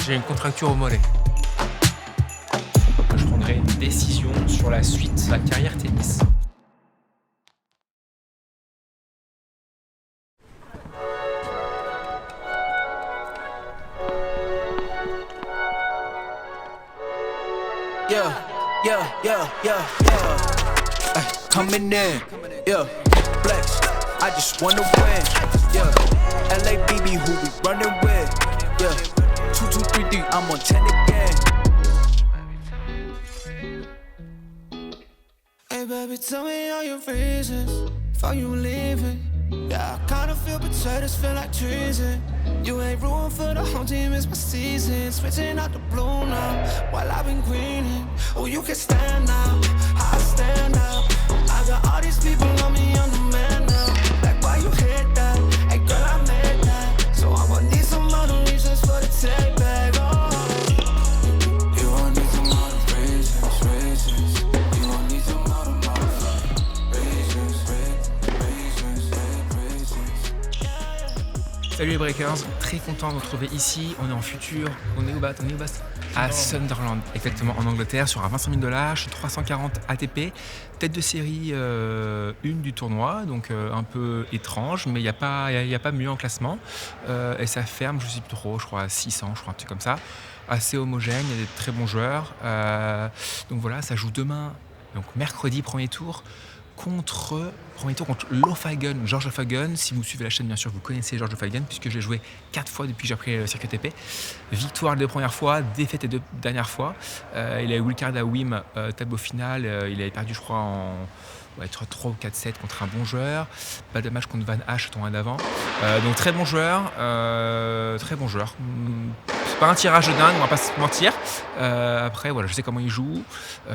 j'ai une contracture au mollet. Je prendrai une décision sur la suite de ma carrière tennis. Yeah, yeah, yeah, yeah, yeah. Ay, coming in, yeah, flex. I just wanna win, yeah. LABB, who we running with, yeah. 2, 2, 3, 3, I'm on 10 again. Hey baby, tell me all your reasons for you leaving. Yeah, I kinda feel betrayed, this feel like treason. You ain't room for the home team, it's my season. Switching out the blue now, while I've been greening. Oh, you can stand now, I stand out. I got all these people on me, I'm the man now. Like why you hit that? Hey girl, I made that. So I'ma need some other reasons for the take back. Oh, you gon' need some other reasons. You gon' need some other Salut les Breakers, très content de vous retrouver ici. On est en futur, on est où Bast à Sunderland, exactement en Angleterre, sur un 25 000 $, je suis 340 ATP, tête de série 1 du tournoi, donc un peu étrange, mais il n'y a pas mieux en classement. Et ça ferme, je ne sais plus trop, je crois à 600, je crois un truc comme ça. Assez homogène, il y a des très bons joueurs. Donc voilà, ça joue demain, donc mercredi, premier tour contre Lofagen, George Lofagen. Si vous suivez la chaîne, bien sûr, vous connaissez George Lofagen, puisque j'ai joué 4 fois depuis que j'ai pris le circuit ATP. Victoire les 2 premières fois, défaite les 2 dernières fois. Il a eu wildcard à Wim, tableau final. Il avait perdu, je crois, en 3 ou 4-7 contre un bon joueur. Pas de match contre Van Hache, tournoi d'avant. Donc très bon joueur. C'est pas un tirage de dingue, on va pas se mentir. Après, voilà, je sais comment il joue.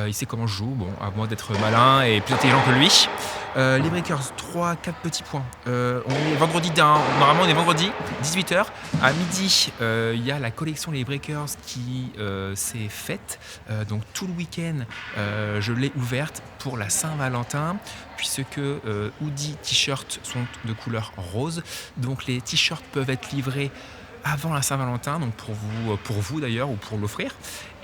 Il sait comment je joue. Bon, à moi d'être malin et plus intelligent que lui. Les Breakers, 3-4 petits points. On est vendredi, normalement on est vendredi, 18h. À midi, il y a la collection Les Breakers qui s'est faite. Donc tout le week-end, je l'ai ouverte pour la Saint-Valentin, puisque hoodie, t-shirt sont de couleur rose. Donc les t-shirts peuvent être livrés avant la Saint-Valentin, donc pour vous d'ailleurs, ou pour l'offrir.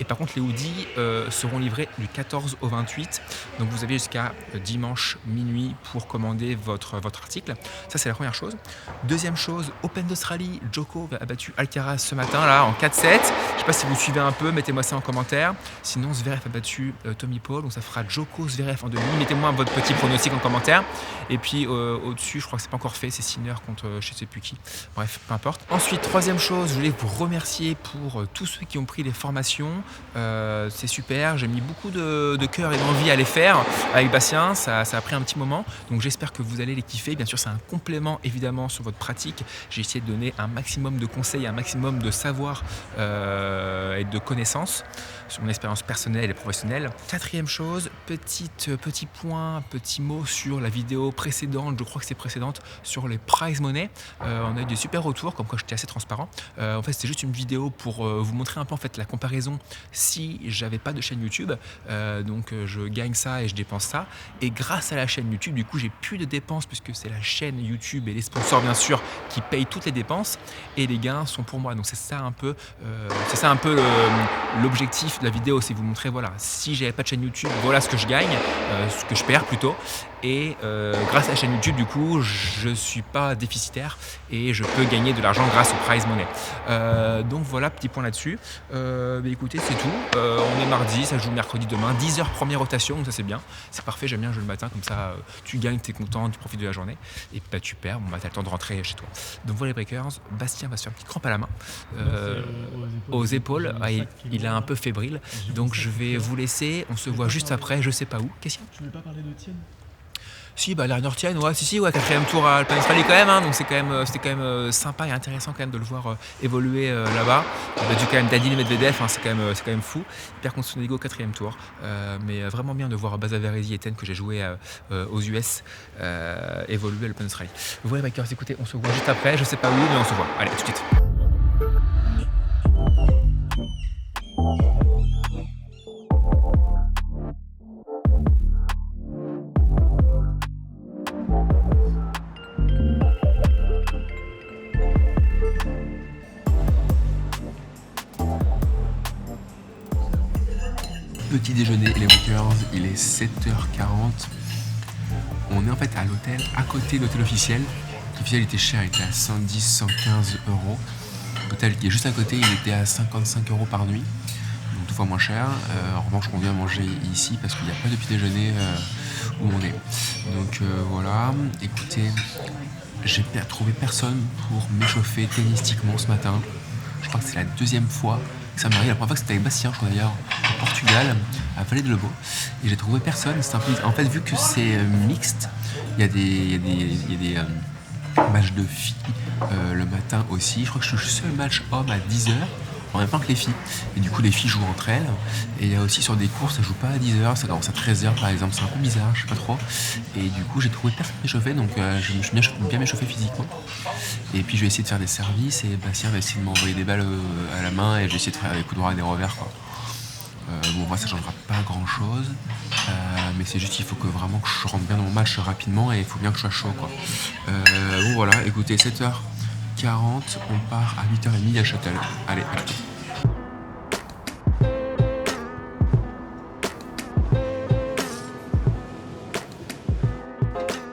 Et par contre, les hoodies seront livrés du 14 au 28. Donc vous avez jusqu'à dimanche minuit pour commander votre article. Ça, c'est la première chose. Deuxième chose, Open d'Australie. Djoko a battu Alcaraz ce matin, là, en 4-7. Je ne sais pas si vous suivez un peu, mettez-moi ça en commentaire. Sinon, Zverev a battu Tommy Paul. Donc ça fera Djoko, Zverev en demi. Mettez-moi votre petit pronostic en commentaire. Et puis au-dessus, je crois que c'est pas encore fait, c'est Sinner contre je ne sais plus qui. Bref, peu importe. Ensuite, troisième chose, je voulais vous remercier pour tous ceux qui ont pris les formations. C'est super, j'ai mis beaucoup de cœur et d'envie à les faire avec Bastien, ça a pris un petit moment, donc j'espère que vous allez les kiffer. Bien sûr, c'est un complément évidemment sur votre pratique. J'ai essayé de donner un maximum de conseils, un maximum de savoir et de connaissances sur mon expérience personnelle et professionnelle. Quatrième chose, petit point, petit mot sur la vidéo précédente, je crois que c'est précédente, sur les prize money. On a eu des super retours, comme quoi j'étais assez transparent. En fait, c'était juste une vidéo pour vous montrer un peu en fait la comparaison si j'avais pas de chaîne YouTube. Donc je gagne ça et je dépense ça. Et grâce à la chaîne YouTube, du coup, j'ai plus de dépenses puisque c'est la chaîne YouTube et les sponsors bien sûr qui payent toutes les dépenses et les gains sont pour moi. Donc c'est ça un peu l'objectif de la vidéo, c'est vous montrer voilà, si j'avais pas de chaîne YouTube, voilà ce que je gagne, ce que je perds plutôt. Et grâce à la chaîne YouTube, du coup, je suis pas déficitaire et je peux gagner de l'argent grâce au prize money. Donc voilà, petit point là-dessus. Écoutez, c'est tout. On est mardi, ça joue mercredi demain. 10h première rotation, donc ça c'est bien. C'est parfait, j'aime bien jouer le matin, comme ça tu gagnes, t'es content, tu profites de la journée. Et puis tu perds, t'as le temps de rentrer chez toi. Donc voilà les Breakers, Bastien va se faire une petite crampe à la main. Aux épaules. Il est un peu fébrile. Donc je vais vous laisser, on se voit juste après, je sais pas où. Qu'est-ce qu'il y a ? Tu voulais pas parler de Tienne ? Si, la Nortienne, ouais, quatrième tour à Alpine Australie quand même, hein, donc c'était quand même sympa et intéressant quand même de le voir évoluer là-bas. Il a battu quand même Daniil Medvedev, hein, c'est quand même fou. Il perd contre Sonego au quatrième tour, mais vraiment bien de voir Bazavarezi et Ten que j'ai joué aux US évoluer à l'Open Australie. Voilà, Bakers, écoutez, on se voit juste après, je sais pas où, mais on se voit. Allez, à tout de suite. Petit déjeuner, les Walkers, il est 7h40. On est en fait à l'hôtel, à côté de l'hôtel officiel. L'officiel était cher, il était à 110, 115 euros. L'hôtel qui est juste à côté, il était à 55 euros par nuit. Donc 2 fois moins cher. En revanche, on vient manger ici parce qu'il n'y a pas de petit déjeuner où on est. Donc voilà, écoutez, j'ai trouvé personne pour m'échauffer tennistiquement ce matin. Je crois que c'est la 2e fois que ça m'arrive. La première fois que c'était avec Bastien, je crois d'ailleurs, au Portugal, à Vallée de Lobo. Et j'ai trouvé personne. C'est un peu... En fait, vu que c'est mixte, il y a des matchs de filles le matin aussi. Je crois que je suis le seul match homme à 10h. En même temps que les filles. Et du coup, les filles jouent entre elles. Et il y a aussi sur des cours, ça joue pas à 10h, ça commence à 13h par exemple. C'est un peu bizarre, je sais pas trop. Et du coup, j'ai trouvé personne m'échauffer, donc je me suis bien m'échauffer physiquement. Et puis, je vais essayer de faire des services. Et Bastien va essayer de m'envoyer des balles à la main. Et je vais essayer de faire des coups droits et des revers, quoi. Bon, moi, ça changera pas grand chose. Mais c'est juste qu'il faut que vraiment que je rentre bien dans mon match rapidement. Et il faut bien que je sois chaud, quoi. Bon, voilà, écoutez, 7h40, on part à 8h30 à Châtel. Allez, à tout.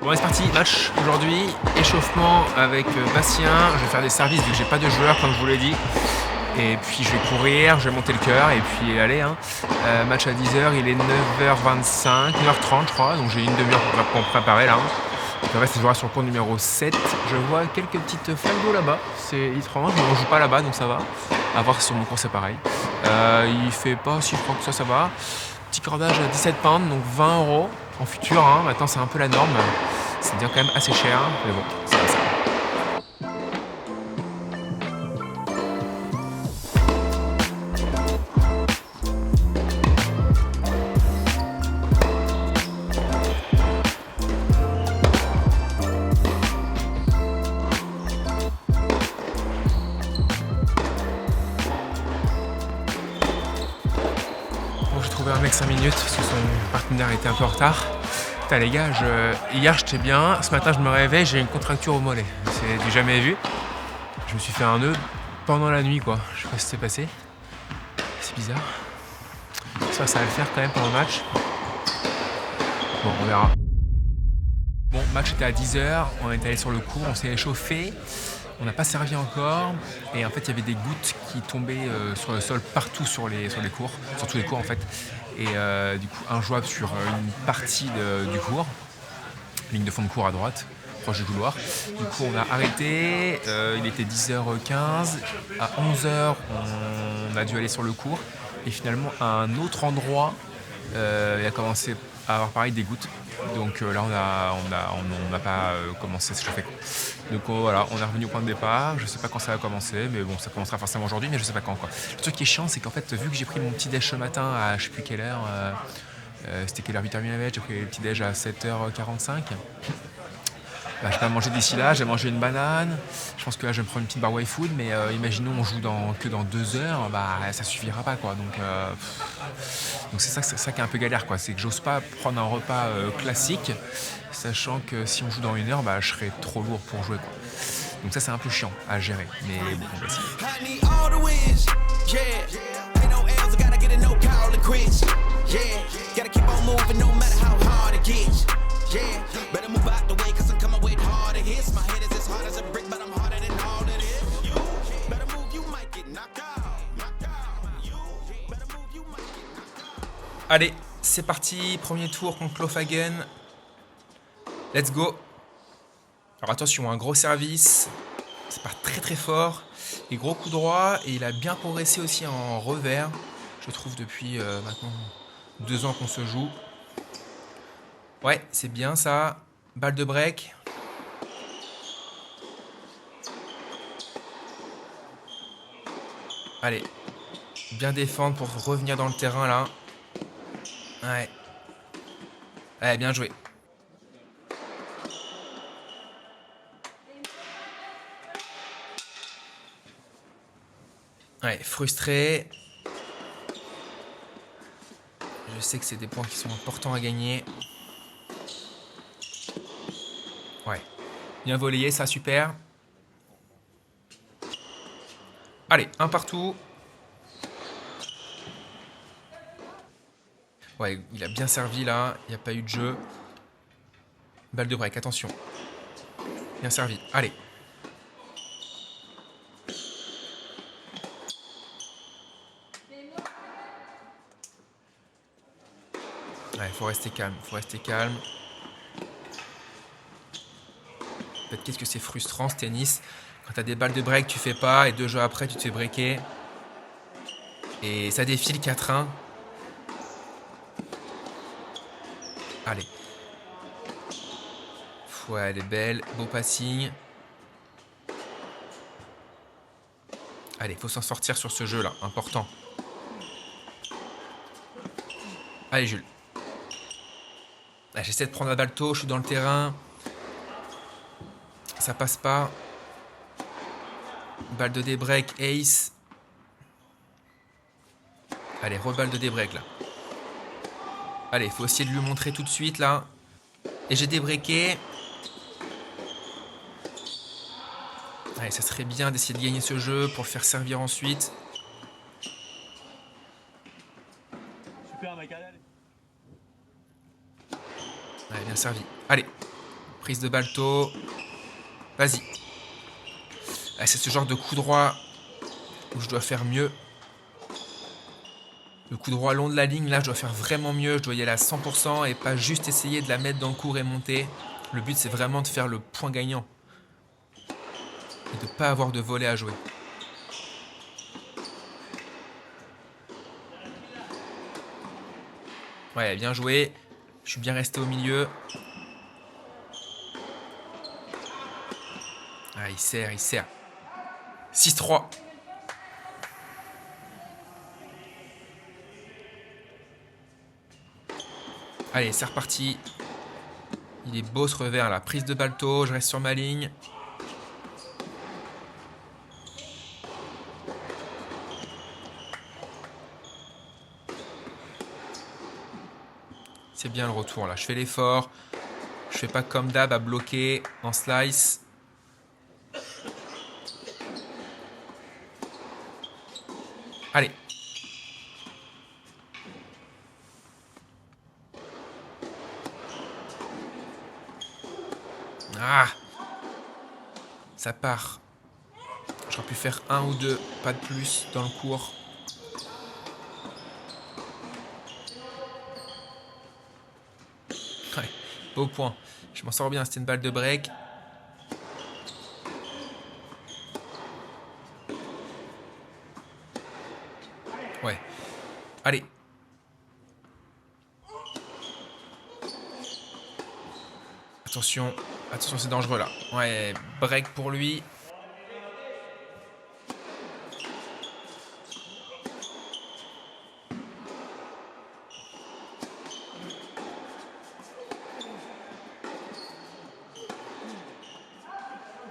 Bon, c'est parti, match aujourd'hui, échauffement avec Bastien. Je vais faire des services vu que j'ai pas de joueurs comme je vous l'ai dit. Et puis je vais courir, je vais monter le cœur et puis allez, hein. Match à 10h, il est 9h25, 9h30 je crois, donc j'ai une demi-heure pour me préparer là. Le reste, je jouera sur le cours numéro 7. Je vois quelques petites flaques d'eau là-bas. C'est étrange, mais on joue pas là-bas, donc ça va. À voir si sur mon cours c'est pareil. Il fait pas si froid que ça va. Petit cordage à 17 pounds, donc 20 euros en futur. Hein. Maintenant, c'est un peu la norme. C'est bien quand même assez cher, mais bon, ça va, ça va. J'ai trouvé un mec 5 minutes parce que son partenaire était un peu en retard. Putain les gars, hier j'étais bien, ce matin je me réveille, j'ai une contracture au mollet. C'est du jamais vu. Je me suis fait un nœud pendant la nuit quoi. Je sais pas ce qui s'est passé. C'est bizarre. Ça va le faire quand même pendant le match. Bon, on verra. Bon, match était à 10h, on est allé sur le cours, on s'est échauffé. On n'a pas servi encore et en fait il y avait des gouttes qui tombaient sur le sol partout sur les cours, sur tous les cours en fait. Et du coup injouable sur une partie du cours, ligne de fond de cours à droite, proche du couloir. Du coup on a arrêté, il était 10h15, à 11h on a dû aller sur le cours et finalement à un autre endroit il a commencé à avoir pareil des gouttes. Donc là on n'a pas commencé à s'échauffer. Donc voilà, on est revenu au point de départ. Je sais pas quand ça va commencer, mais bon, ça commencera forcément aujourd'hui, mais je sais pas quand quoi. Le truc qui est chiant, c'est qu'en fait, vu que j'ai pris mon petit déj ce matin à je sais plus quelle heure, c'était quelle heure, 8h30, j'ai pris le petit déj à 7h45. Bah, je vais pas manger d'ici là, j'ai mangé une banane. Je pense que là je vais me prendre une petite barre Y-Food, mais imaginons on joue que dans 2 heures, bah ça suffira pas quoi. Donc c'est ça qui est un peu galère quoi, c'est que j'ose pas prendre un repas classique, sachant que si on joue dans 1 heure, bah je serai trop lourd pour jouer quoi. Donc ça c'est un peu chiant à gérer, mais bon on va essayer. Allez, c'est parti, premier tour contre Lofagen. Let's go. Alors attention, un gros service, ça part très très fort. Et gros coup droit, et il a bien progressé aussi en revers. Je trouve depuis maintenant 2 ans qu'on se joue. Ouais, c'est bien ça. Balle de break. Allez, bien défendre pour revenir dans le terrain là. Ouais. Ouais, bien joué. Ouais, frustré. Je sais que c'est des points qui sont importants à gagner. Ouais. Bien volleyé, ça, super. Allez, un partout. Ouais, il a bien servi là, il n'y a pas eu de jeu. Balle de break, attention. Bien servi, allez. Ouais, faut rester calme, faut rester calme. En fait, qu'est-ce que c'est frustrant ce tennis. Quand t'as des balles de break, tu fais pas, et 2 jeux après, tu te fais breaker. Et ça défile 4-1. Allez. Ouais, elle est belle, beau passing. Allez, faut s'en sortir sur ce jeu-là, important. Allez, Jules. Ah, j'essaie de prendre la balle tôt, je suis dans le terrain. Ça passe pas. Balle de débreak, ace. Allez, reballe de débreak là. Allez, faut essayer de lui montrer tout de suite là. Et j'ai débreaké. Allez, ça serait bien d'essayer de gagner ce jeu pour le faire servir ensuite. Super, Michael. Allez, bien servi. Allez, prise de balle tôt. Vas-y. C'est ce genre de coup droit où je dois faire mieux. Le coup droit long de la ligne, là, je dois faire vraiment mieux. Je dois y aller à 100% et pas juste essayer de la mettre dans le court et monter. Le but, c'est vraiment de faire le point gagnant. Et de ne pas avoir de volet à jouer. Ouais, bien joué. Je suis bien resté au milieu. Ah, il sert, il sert. 6-3. Allez, c'est reparti. Il est beau ce revers là. Prise de balle tôt, je reste sur ma ligne. C'est bien le retour là. Je fais l'effort. Je fais pas comme d'hab à bloquer en slice. Allez. Ah. Ça part. J'aurais pu faire 1 ou 2, pas de plus dans le cours. Ouais, beau point. Je m'en sors bien, c'était une balle de break. Ouais. Allez. Attention. Attention, c'est dangereux là. Ouais, break pour lui.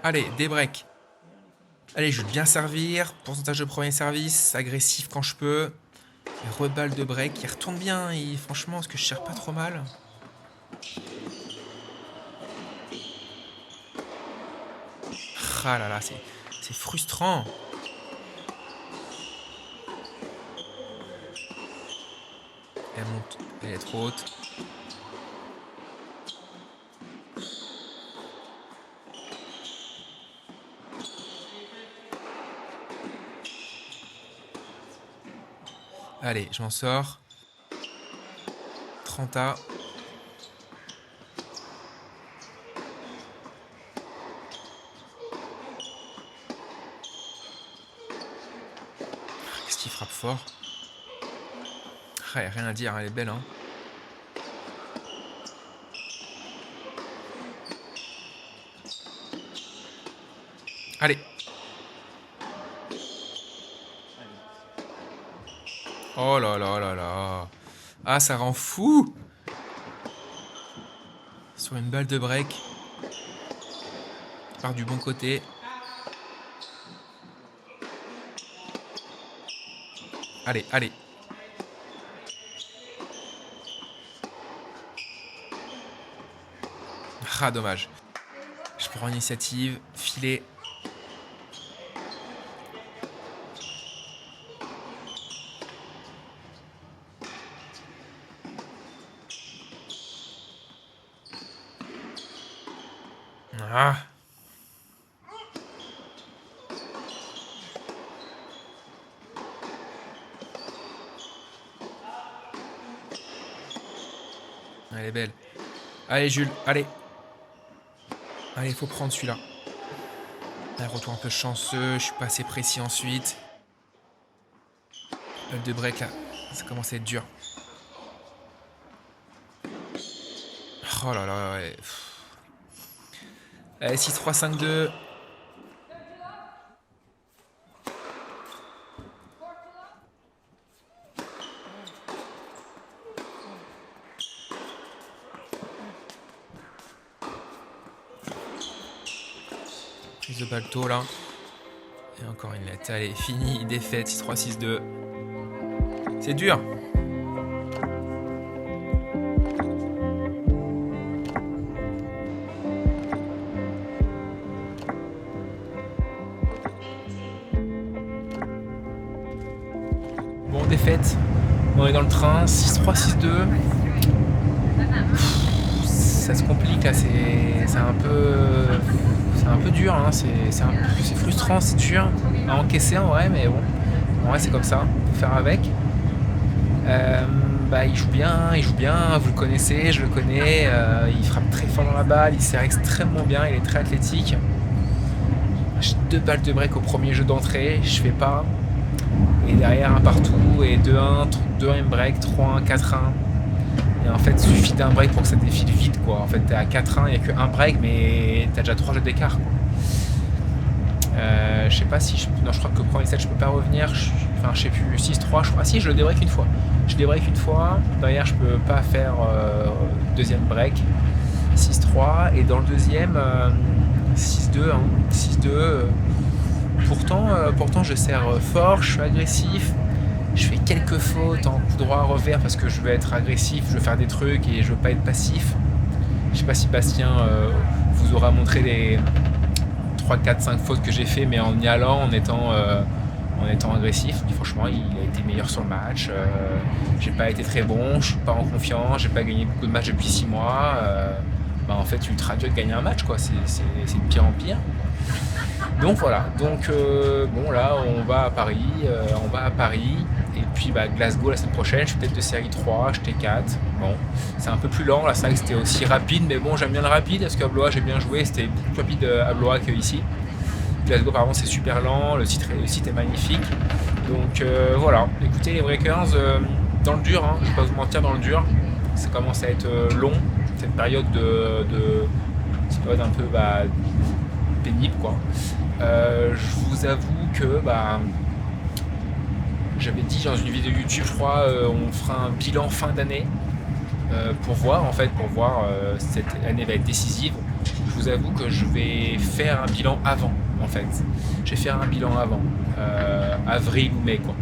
Allez, des breaks. Allez, je vais bien servir. Pourcentage de premier service. Agressif quand je peux. Et reballe de break. Il retourne bien. Et franchement, est-ce que je sers pas trop mal? Ah là là, c'est frustrant. Elle monte. Elle est trop haute. Allez, je m'en sors. 30A. Qu'est-ce qu'il frappe fort? Ouais, rien à dire, elle est belle, hein. Allez. Oh là là là là. Ah, ça rend fou. Sur une balle de break. Part du bon côté. Allez, allez. Ah, dommage. Je prends l'initiative. Filet. Ah. Elle est belle. Allez Jules, allez. Allez, faut prendre celui-là. Un retour un peu chanceux, je suis pas assez précis ensuite. Le de break là, ça commence à être dur. Oh là là, ouais. Allez, 6-3, 5-2. Prise de balto là. Et encore une lettre. Allez, fini, défaite, 6-3, 6-2. C'est dur. Bon, défaite. On est dans le train, 6-3, 6-2. Ça se complique là, c'est un peu dur, hein. C'est frustrant, c'est dur à encaisser en vrai, mais bon, en vrai c'est comme ça, faut faire avec. Il joue bien, vous le connaissez, je le connais, il frappe très fort dans la balle, il sert extrêmement bien, il est très athlétique. J'ai 2 balles de break au premier jeu d'entrée, je fais pas. Et derrière un partout, et 2-1, 2-1 break, 3-1, 4-1. Et en fait, il suffit d'un break pour que ça défile vite, quoi. En fait, t'es à 4-1, il n'y a qu'un break, mais t'as déjà 3 jeux d'écart, quoi. Je sais pas si... Non, je crois que le premier set, je peux pas revenir. Enfin, je sais plus, 6-3, je crois. Ah si, je le débreak une fois. Je débreak une fois. Derrière, je peux pas faire deuxième break. 6-3. Et dans le deuxième, 6-2. Hein. 6-2. Pourtant, je sers fort, je suis agressif. Je fais quelques fautes en coup droit revers parce que je veux être agressif, je veux faire des trucs et je veux pas être passif. Je sais pas si Bastien vous aura montré les 3, 4, 5 fautes que j'ai fait, mais en y allant, en étant agressif. Et franchement, il a été meilleur sur le match. J'ai pas été très bon, je suis pas en confiance, j'ai pas gagné beaucoup de matchs depuis 6 mois. En fait, ultra dur de gagner un match, quoi. C'est de pire en pire. Donc voilà, bon là on va à Paris, et puis Glasgow la semaine prochaine, je suis peut-être de série 3, je T4, bon, c'est un peu plus lent, là c'est vrai que c'était aussi rapide, mais bon j'aime bien le rapide, parce qu'à Blois j'ai bien joué, c'était beaucoup plus rapide à Blois qu'ici. Glasgow par contre c'est super lent, le site est magnifique, donc voilà, écoutez les breakers, dans le dur, hein, je vais pas vous mentir, dans le dur, ça commence à être long, cette période un peu pénible quoi. Je vous avoue que j'avais dit dans une vidéo YouTube, je crois, on fera un bilan fin d'année pour voir cette année va être décisive. Je vous avoue que je vais faire un bilan avant en fait. Je vais faire un bilan avant avril ou mai quoi.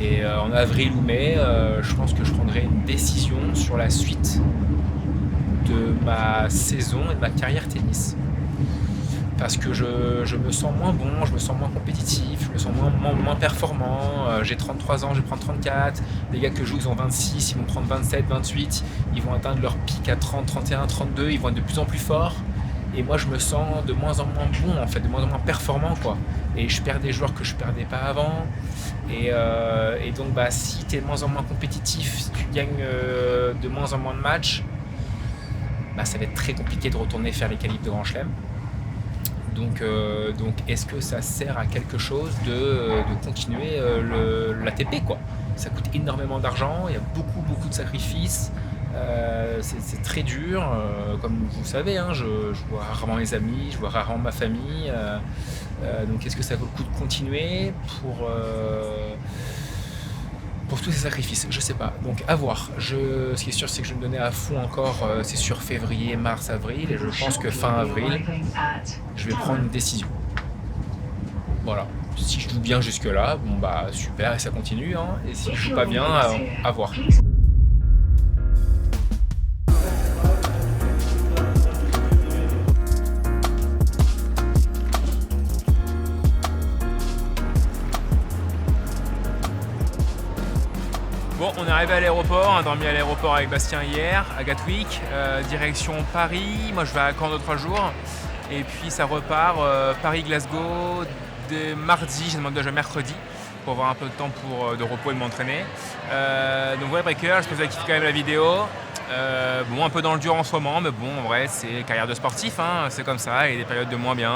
Et en avril ou mai, je pense que je prendrai une décision sur la suite de ma saison et de ma carrière tennis. Parce que je me sens moins bon, je me sens moins compétitif, je me sens moins performant. J'ai 33 ans, je vais prendre 34. Les gars que je joue, ils ont 26, ils vont prendre 27, 28. Ils vont atteindre leur pic à 30, 31, 32. Ils vont être de plus en plus forts. Et moi, je me sens de moins en moins bon, en fait, de moins en moins performant, quoi. Et je perds des joueurs que je perdais pas avant. Et donc, si tu es de moins en moins compétitif, si tu gagnes de moins en moins de matchs, ça va être très compliqué de retourner faire les qualifs de Grand Chelem. Donc est-ce que ça sert à quelque chose de continuer l'ATP quoi. Ça coûte énormément d'argent, il y a beaucoup de sacrifices, c'est très dur, comme vous le savez, hein, je vois rarement mes amis, je vois rarement ma famille, donc est-ce que ça vaut le coup de continuer pour tous ces sacrifices, je sais pas, donc à voir. Ce qui est sûr, c'est que je vais me donner à fond encore, c'est sur février, mars, avril, et je pense que fin avril, je vais prendre une décision. Voilà, si je joue bien jusque là, super, et ça continue, hein. Et si je joue pas bien, à voir. Bon, on est arrivé à l'aéroport, on a dormi à l'aéroport avec Bastien hier, à Gatwick, direction Paris. Moi je vais à Caen dans 3 jours. Et puis ça repart Paris-Glasgow dès mardi, j'ai demandé de jouer mercredi pour avoir un peu de temps de repos et de m'entraîner. Donc ouais, Breaker, je pense que vous avez kiffé quand même la vidéo. Bon, un peu dans le dur en ce moment, mais bon, en vrai, c'est carrière de sportif, hein, c'est comme ça, il y a des périodes de moins bien.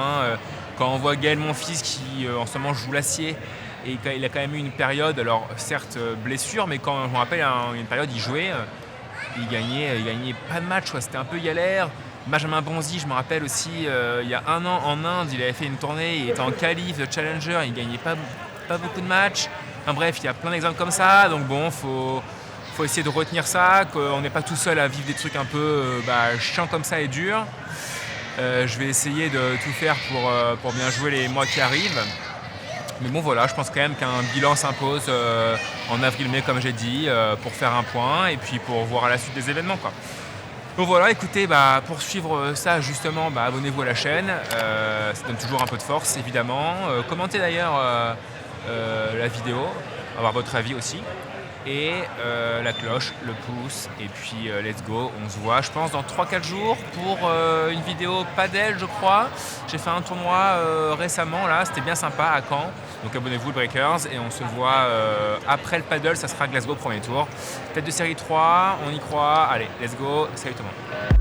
Quand on voit Gaël, mon fils, qui en ce moment joue l'acier, et il a quand même eu une période, alors certes blessure, mais quand je me rappelle, une période, il jouait, il gagnait pas de match, quoi. C'était un peu galère. Benjamin Bonzi, je me rappelle aussi, il y a un an en Inde, il avait fait une tournée, il était en qualif de Challenger, il gagnait pas beaucoup de matchs. Enfin bref, il y a plein d'exemples comme ça, donc bon, faut essayer de retenir ça, qu'on n'est pas tout seul à vivre des trucs un peu chiants comme ça et durs. Je vais essayer de tout faire pour bien jouer les mois qui arrivent. Mais bon voilà, je pense quand même qu'un bilan s'impose en avril-mai comme j'ai dit, pour faire un point et puis pour voir à la suite des événements, quoi. Donc voilà, écoutez, pour suivre ça justement, abonnez-vous à la chaîne, ça donne toujours un peu de force évidemment. Commentez d'ailleurs la vidéo, avoir votre avis aussi. Et la cloche, le pouce, et puis let's go, on se voit je pense dans 3-4 jours pour une vidéo padel je crois. J'ai fait un tournoi récemment là, c'était bien sympa à Caen. Donc abonnez-vous les Breakers et on se voit après le paddle, ça sera Glasgow premier tour. Tête de série 3, on y croit, allez let's go, salut tout le monde.